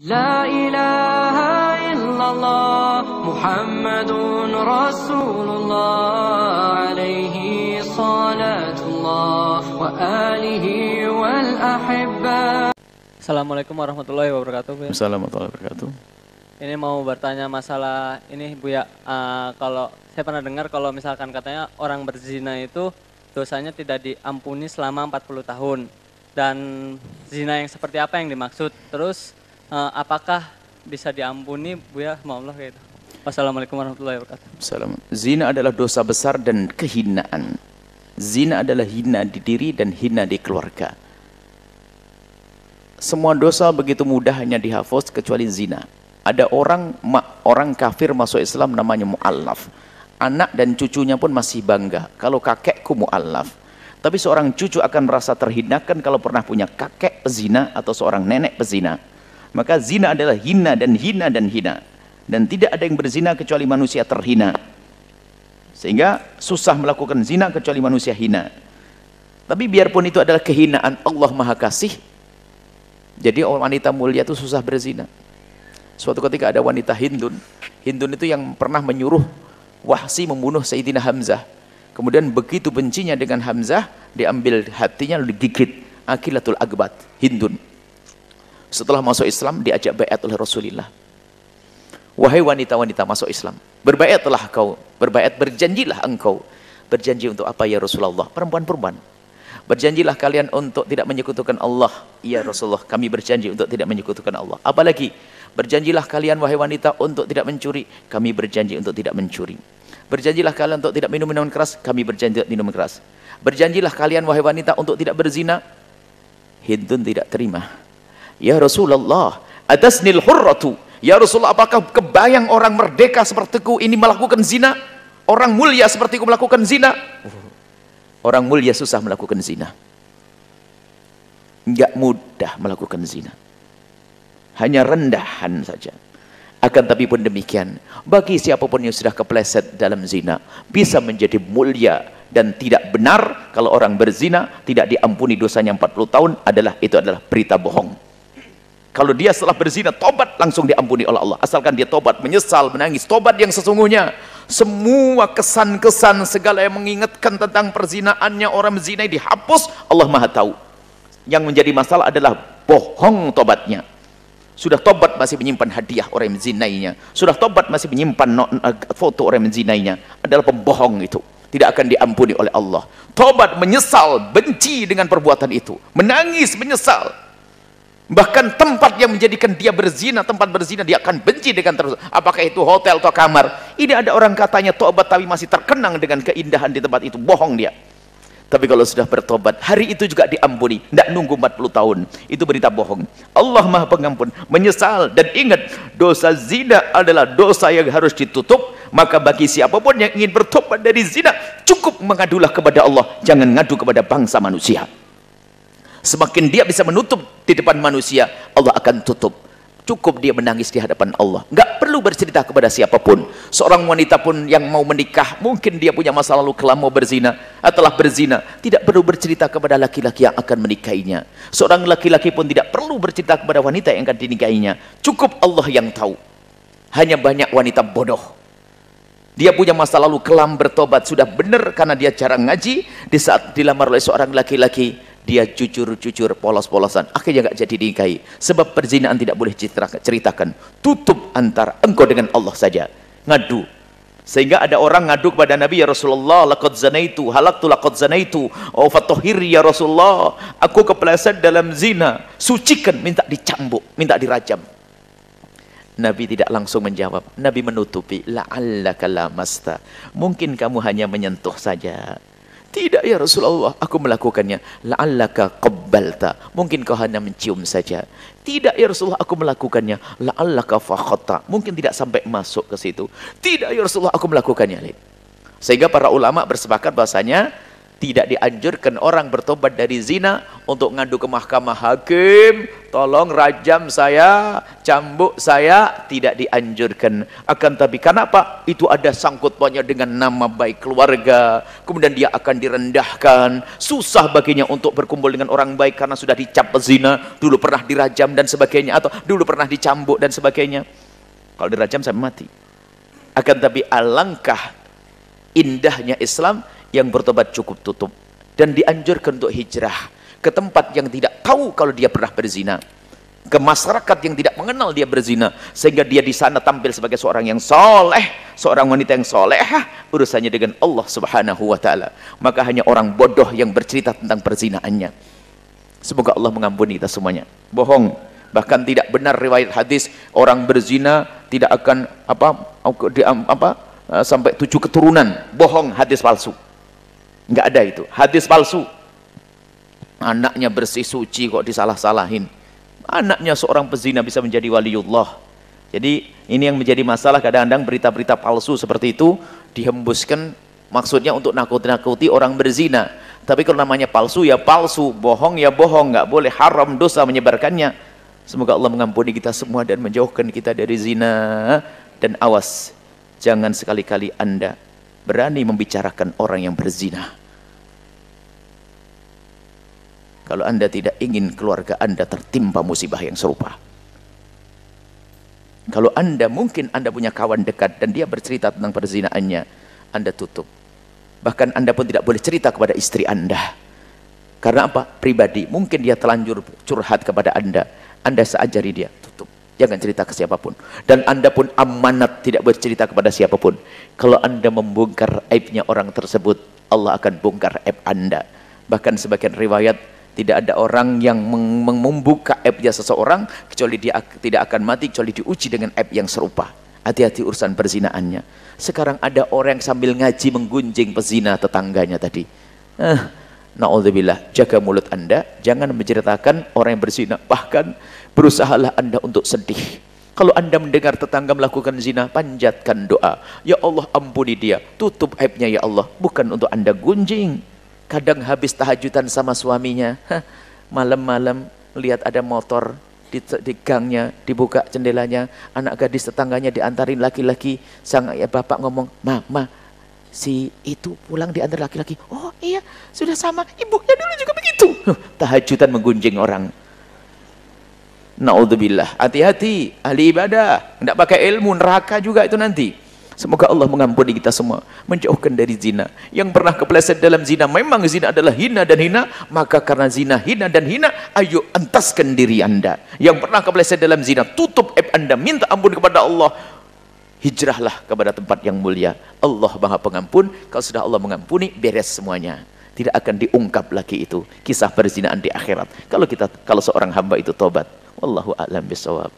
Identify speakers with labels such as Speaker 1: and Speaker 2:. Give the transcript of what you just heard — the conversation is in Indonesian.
Speaker 1: لا إله إلا الله محمد رسول الله عليه صلاة الله وآله والأحبة.
Speaker 2: Assalamualaikum warahmatullahi wabarakatuh.
Speaker 3: Assalamualaikum warahmatullahi wabarakatuh.
Speaker 2: Ini mau bertanya masalah ini Buya. Kalau saya pernah dengar kalau misalkan katanya orang berzina itu dosanya tidak diampuni selama 40 tahun. Dan zina yang seperti apa yang dimaksud? Terus apakah bisa diampuni Buya sama Allah kayak itu? Wassalamualaikum warahmatullahi wabarakatuh.
Speaker 3: Zina adalah dosa besar dan kehinaan. Zina adalah hina di diri dan hina di keluarga. Semua dosa begitu mudahnya dihapus kecuali zina. Ada orang kafir masuk Islam namanya mu'allaf. Anak dan cucunya pun masih bangga. Kalau kakekku mu'allaf. Tapi seorang cucu akan merasa terhinakan kalau pernah punya kakek pezina atau seorang nenek pezina. Maka zina adalah hina dan hina dan hina. Dan tidak ada yang berzina kecuali manusia terhina. Sehingga susah melakukan zina kecuali manusia hina. Tapi biarpun itu adalah kehinaan, Allah Maha Kasih. Jadi wanita mulia itu susah berzina. Suatu ketika ada wanita Hindun. Hindun itu yang pernah menyuruh Wahsi membunuh Sayyidina Hamzah. Kemudian begitu bencinya dengan Hamzah, diambil hatinya lalu digigit. Akilatul Akbat, Hindun. Setelah masuk Islam, diajak baiat oleh Rasulullah. Wahai wanita-wanita masuk Islam, berbaiatlah kau, berjanjilah engkau. Berjanji untuk apa ya Rasulullah? Perempuan-perempuan. Berjanjilah kalian untuk tidak menyekutukan Allah. Ya Rasulullah, kami berjanji untuk tidak menyekutukan Allah. Apalagi, berjanjilah kalian wahai wanita untuk tidak mencuri. Kami berjanji untuk tidak mencuri. Berjanjilah kalian untuk tidak minum minuman keras. Kami berjanji untuk minum keras. Berjanjilah kalian wahai wanita untuk tidak berzina. Hindun tidak terima. Ya Rasulullah, atasnil hurratu. Ya Rasulullah, apakah kebayang orang merdeka sepertiku ini melakukan zina? Orang mulia sepertiku melakukan zina? Orang mulia susah melakukan zina. Enggak mudah melakukan zina. Hanya rendahan saja. Akan tapi pun demikian, bagi siapapun yang sudah kepleset dalam zina, bisa menjadi mulia dan tidak benar kalau orang berzina tidak diampuni dosanya 40 tahun itu adalah berita bohong. Kalau dia setelah berzina tobat langsung diampuni oleh Allah, asalkan dia tobat, menyesal, menangis, tobat yang sesungguhnya. Semua kesan-kesan segala yang mengingatkan tentang perzinaannya orang berzina dihapus, Allah Maha tahu. Yang menjadi masalah adalah bohong tobatnya. Sudah tobat masih menyimpan hadiah orang yang menzinainya, sudah tobat masih menyimpan foto orang yang menzinainya, adalah pembohong itu. Tidak akan diampuni oleh Allah. Tobat, menyesal, benci dengan perbuatan itu, menangis, menyesal. Bahkan tempat yang menjadikan dia berzina, tempat berzina dia akan benci dengan terus. Apakah itu hotel atau kamar? Ini ada orang katanya tobat tapi masih terkenang dengan keindahan di tempat itu. Bohong dia. Tapi kalau sudah bertobat, hari itu juga diampuni. Tidak nunggu 40 tahun. Itu berita bohong. Allah Maha Pengampun. Menyesal. Dan ingat, dosa zina adalah dosa yang harus ditutup. Maka bagi siapapun yang ingin bertobat dari zina, cukup mengadulah kepada Allah. Jangan ngadu kepada bangsa manusia. Semakin dia bisa menutup di depan manusia, Allah akan tutup. Cukup dia menangis di hadapan Allah. Nggak perlu bercerita kepada siapapun. Seorang wanita pun yang mau menikah, mungkin dia punya masa lalu kelam mau berzina, atau telah berzina, tidak perlu bercerita kepada laki-laki yang akan menikahinya. Seorang laki-laki pun tidak perlu bercerita kepada wanita yang akan dinikahinya. Cukup Allah yang tahu. Hanya banyak wanita bodoh. Dia punya masa lalu kelam, bertobat, sudah benar karena dia jarang ngaji. Di saat dilamar oleh seorang laki-laki, dia jujur-jujur, polos-polosan, akhirnya nggak jadi dinikahi. Sebab perzinahan tidak boleh ceritakan. Tutup antara engkau dengan Allah saja. Ngadu. Sehingga ada orang ngadu kepada Nabi, ya Rasulullah, laqad zanaitu, halaktu laqad zanaitu, oh fatohir ya Rasulullah, aku kepleset dalam zina, sucikan, minta dicambuk, minta dirajam. Nabi tidak langsung menjawab. Nabi menutupi, la'allaka lamasta, mungkin kamu hanya menyentuh saja. Tidak ya Rasulullah, aku melakukannya. La'allaka qabbalta, mungkin kau hanya mencium saja. Tidak ya Rasulullah, aku melakukannya. La'allaka fakhatta, mungkin tidak sampai masuk ke situ. Tidak ya Rasulullah, aku melakukannya. Sehingga para ulama bersepakat bahasanya Tidak dianjurkan orang bertobat dari zina untuk ngadu ke mahkamah, hakim tolong rajam saya, cambuk saya. Tidak dianjurkan. Akan tapi kenapa? Itu ada sangkut pautnya dengan nama baik keluarga, kemudian dia akan direndahkan, susah baginya untuk berkumpul dengan orang baik karena sudah dicap zina, dulu pernah dirajam dan sebagainya, atau dulu pernah dicambuk dan sebagainya. Kalau dirajam sampai mati. Akan tapi alangkah indahnya Islam, yang bertobat cukup tutup, dan dianjurkan untuk hijrah ke tempat yang tidak tahu kalau dia pernah berzina, ke masyarakat yang tidak mengenal dia berzina, sehingga dia di sana tampil sebagai seorang yang soleh, seorang wanita yang solehah, urusannya dengan Allah Subhanahu wa ta'ala. Maka hanya orang bodoh yang bercerita tentang perzinaannya. Semoga Allah mengampuni kita semuanya. Bohong, bahkan tidak benar riwayat hadis orang berzina tidak akan sampai 7 keturunan. Bohong, hadis palsu. Nggak ada itu, hadis palsu. Anaknya bersih suci kok disalah-salahin. Anaknya seorang pezina bisa menjadi waliullah. Jadi ini yang menjadi masalah, kadang-kadang berita-berita palsu seperti itu dihembuskan, maksudnya untuk nakut-nakuti orang berzina. Tapi kalau namanya palsu ya palsu, bohong ya bohong, nggak boleh, haram, dosa menyebarkannya. Semoga Allah mengampuni kita semua dan menjauhkan kita dari zina. Dan awas, jangan sekali-kali Anda berani membicarakan orang yang berzina. Kalau Anda tidak ingin keluarga Anda tertimpa musibah yang serupa. Kalau Anda, mungkin Anda punya kawan dekat dan dia bercerita tentang perzinaannya, Anda tutup. Bahkan Anda pun tidak boleh cerita kepada istri Anda. Karena apa? Pribadi. Mungkin dia telanjur curhat kepada Anda seajari dia, tutup. Jangan cerita ke siapapun. Dan Anda pun amanat tidak bercerita kepada siapapun. Kalau Anda membongkar aibnya orang tersebut, Allah akan bongkar aib Anda. Bahkan sebagian riwayat, tidak ada orang yang membuka aibnya seseorang kecuali dia tidak akan mati kecuali diuji dengan aib yang serupa. Hati-hati urusan perzinaannya. Sekarang ada orang yang sambil ngaji menggunjing pezina tetangganya tadi. Na'udzubillah, jaga mulut Anda, jangan menceritakan orang yang berzina. Bahkan berusahalah Anda untuk sedih. Kalau Anda mendengar tetangga melakukan zina, panjatkan doa, ya Allah ampuni dia, tutup aibnya ya Allah. Bukan untuk Anda gunjing. Kadang habis tahajudan sama suaminya, malam-malam lihat ada motor di gangnya, dibuka jendelanya, anak gadis tetangganya diantarin laki-laki, sang bapak ngomong, ma, si itu pulang diantar laki-laki. Oh iya, sudah sama ibunya dulu juga begitu. Tahajudan menggunjing orang. Na'udzubillah. Hati-hati ahli ibadah, tidak pakai ilmu, neraka juga itu nanti. Semoga Allah mengampuni kita semua, menjauhkan dari zina. Yang pernah kepleset dalam zina, memang zina adalah hina dan hina, maka karena zina hina dan hina, ayo entaskan diri Anda. Yang pernah kepleset dalam zina, tutup aib Anda, minta ampun kepada Allah. Hijrahlah kepada tempat yang mulia. Allah Maha Pengampun. Kalau sudah Allah mengampuni, beres semuanya. Tidak akan diungkap lagi itu kisah perzinaan di akhirat. Kalau seorang hamba itu tobat. Wallahu a'lam bishawab.